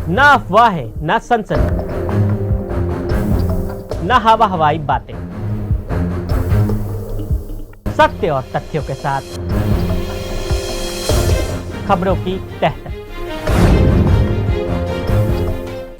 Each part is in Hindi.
ना अफवाहें, ना सनसनी, ना हवा हवाई बातें, सत्य और तथ्यों के साथ खबरों की तह तक।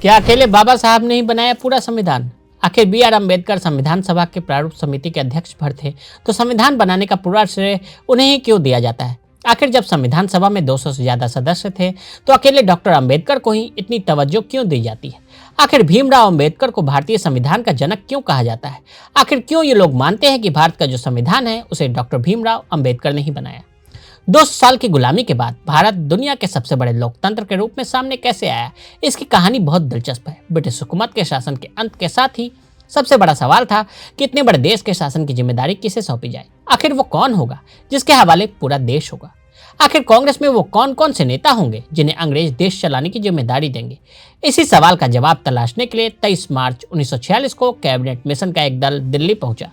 क्या अकेले बाबा साहब ने ही बनाया पूरा संविधान? आखिर B.R. अम्बेडकर संविधान सभा के प्रारूप समिति के अध्यक्ष भर थे, तो संविधान बनाने का पूरा श्रेय उन्हें ही क्यों दिया जाता है? आखिर जब संविधान सभा में 200 से ज्यादा सदस्य थे, तो अकेले डॉक्टर अम्बेडकर को ही इतनी तवज्जो क्यों दी जाती है? आखिर भीमराव अम्बेडकर को भारतीय संविधान का जनक क्यों कहा जाता है? आखिर क्यों ये लोग मानते हैं कि भारत का जो संविधान है उसे डॉक्टर भीमराव अम्बेडकर ने ही बनाया? 200 साल की गुलामी के बाद भारत दुनिया के सबसे बड़े लोकतंत्र के रूप में सामने कैसे आया? इसकी कहानी बहुत दिलचस्प है। ब्रिटिश हुकूमत के शासन के अंत के साथ ही सबसे बड़ा सवाल था कि इतने बड़े देश के शासन की जिम्मेदारी किसे सौंपी जाए। आखिर वो कौन होगा जिसके हवाले पूरा देश होगा? आखिर कांग्रेस में वो कौन कौन से नेता होंगे जिन्हें अंग्रेज देश चलाने की जिम्मेदारी देंगे? इसी सवाल का जवाब तलाशने के लिए 23 मार्च 1946 को कैबिनेट मिशन का एक दल दिल्ली पहुंचा।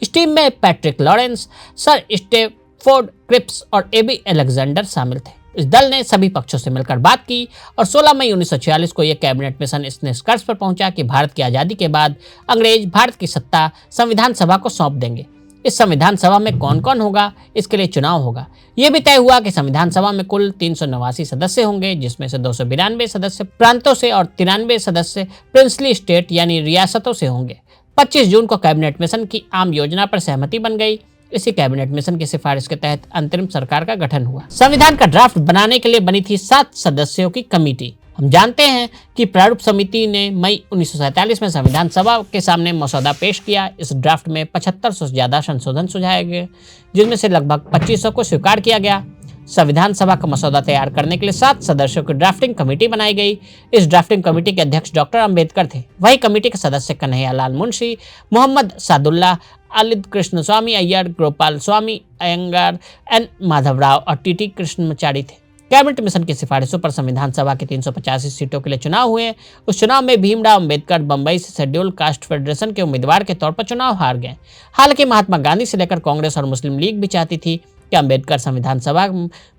इस टीम में Patrick Lawrence, sir Stafford Cripps और A.B. अलेक्जेंडर शामिल थे। इस दल ने सभी पक्षों से मिलकर बात की और 16 मई 1946 को यह कैबिनेट मिशन इस निष्कर्ष पर पहुंचा कि भारत की आज़ादी के बाद अंग्रेज भारत की सत्ता संविधान सभा को सौंप देंगे। इस संविधान सभा में कौन कौन होगा, इसके लिए चुनाव होगा। यह भी तय हुआ कि संविधान सभा में कुल 389 सदस्य होंगे, जिसमें से 292 सदस्य प्रांतों से और 93 सदस्य प्रिंसली स्टेट यानी रियासतों से होंगे। 25 जून को कैबिनेट मिशन की आम योजना पर सहमति बन गई। इसी कैबिनेट मिशन की सिफारिश के तहत अंतरिम सरकार का गठन हुआ। संविधान का ड्राफ्ट बनाने के लिए बनी थी 7 सदस्यों की कमेटी। हम जानते हैं कि प्रारूप समिति ने मई 1947 में संविधान सभा के सामने मसौदा पेश किया। इस ड्राफ्ट में 7500 से ज्यादा संशोधन सुझाए गए, जिनमें से लगभग 2500 को स्वीकार किया गया। संविधान सभा का मसौदा तैयार करने के लिए 7 सदस्यों की ड्राफ्टिंग कमेटी बनाई गई। इस ड्राफ्टिंग कमेटी के अध्यक्ष डॉक्टर अम्बेडकर थे। वही कमेटी के सदस्य कन्हैयालाल मुंशी, मोहम्मद सादुल्ला, अलिद कृष्ण स्वामी अय्यर, गोपाल स्वामी अयंगार, N. माधवराव और T.T. कृष्णमाचारी थे। कैबिनेट मिशन की सिफारिशों पर संविधान सभा की 385 सीटों के लिए चुनाव हुए। उस चुनाव में भीमराव अम्बेडकर बंबई से शेड्यूल कास्ट फेडरेशन के उम्मीदवार के तौर पर चुनाव हार गए। हालांकि महात्मा गांधी से लेकर कांग्रेस और मुस्लिम लीग भी चाहती थी कि अम्बेडकर संविधान सभा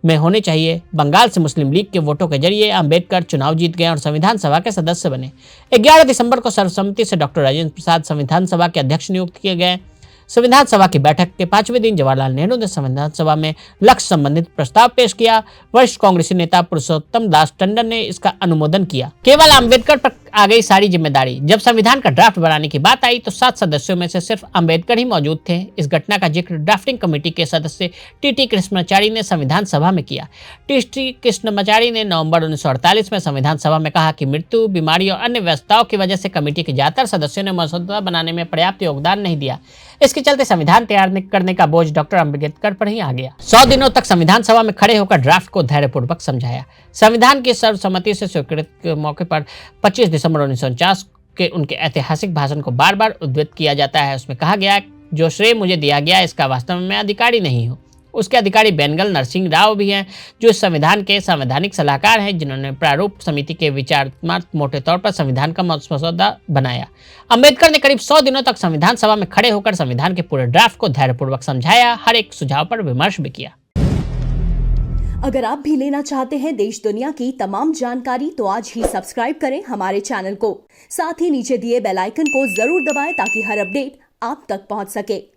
में होने चाहिए। बंगाल से मुस्लिम लीग के वोटों के जरिए अम्बेडकर चुनाव जीत गए और संविधान सभा के सदस्य बने। 11 दिसंबर को सर्वसम्मति से डॉक्टर राजेंद्र प्रसाद संविधान सभा के अध्यक्ष नियुक्त किए गए। संविधान सभा की बैठक के 5वें दिन जवाहरलाल नेहरू ने संविधान सभा में लक्ष्य संबंधित प्रस्ताव पेश किया। वरिष्ठ कांग्रेसी नेता पुरुषोत्तम दास टंडन ने इसका अनुमोदन किया। केवल अम्बेडकर पर आ गई सारी जिम्मेदारी। जब संविधान का ड्राफ्ट बनाने की बात आई तो 7 सदस्यों में से सिर्फ अम्बेडकर ही मौजूद थे। इस घटना का जिक्र ड्राफ्टिंग कमेटी के सदस्य T.T. कृष्णमाचारी ने संविधान सभा में किया। T.T. कृष्णमाचारी ने नवंबर 1948 में संविधान सभा में कहा कि मृत्यु, बीमारी और अन्य व्यवस्थाओं की वजह से कमेटी के ज्यादातर सदस्यों ने मसौदा बनाने में पर्याप्त योगदान नहीं दिया। इसके चलते संविधान तैयार करने का बोझ डॉक्टर अम्बेडकर पर ही आ गया। 100 दिनों तक संविधान सभा में खड़े होकर ड्राफ्ट को धैर्यपूर्वक समझाया। संविधान की सर्वसम्मति से स्वीकृत के मौके पर 25 दिसंबर 1949 के उनके ऐतिहासिक भाषण को बार बार उद्धृत किया जाता है। उसमें कहा गया, जो श्रेय मुझे दिया गया इसका वास्तव में मैं अधिकारी नहीं हूँ। उसके अधिकारी बेनगल नरसिंह राव भी हैं, जो इस संविधान के संवैधानिक सलाहकार हैं, जिन्होंने प्रारूप समिति के विचारात्मक मोटे तौर पर संविधान का मसौदा बनाया। अम्बेडकर ने करीब 100 दिनों तक संविधान सभा में खड़े होकर संविधान के पूरे ड्राफ्ट को धैर्यपूर्वक समझाया। हर एक सुझाव पर विमर्श भी किया। अगर आप भी लेना चाहते हैं देश दुनिया की तमाम जानकारी तो आज ही सब्सक्राइब करें हमारे चैनल को। साथ ही नीचे दिए बेल आइकन को जरूर दबाएं ताकि हर अपडेट आप तक पहुंच सके।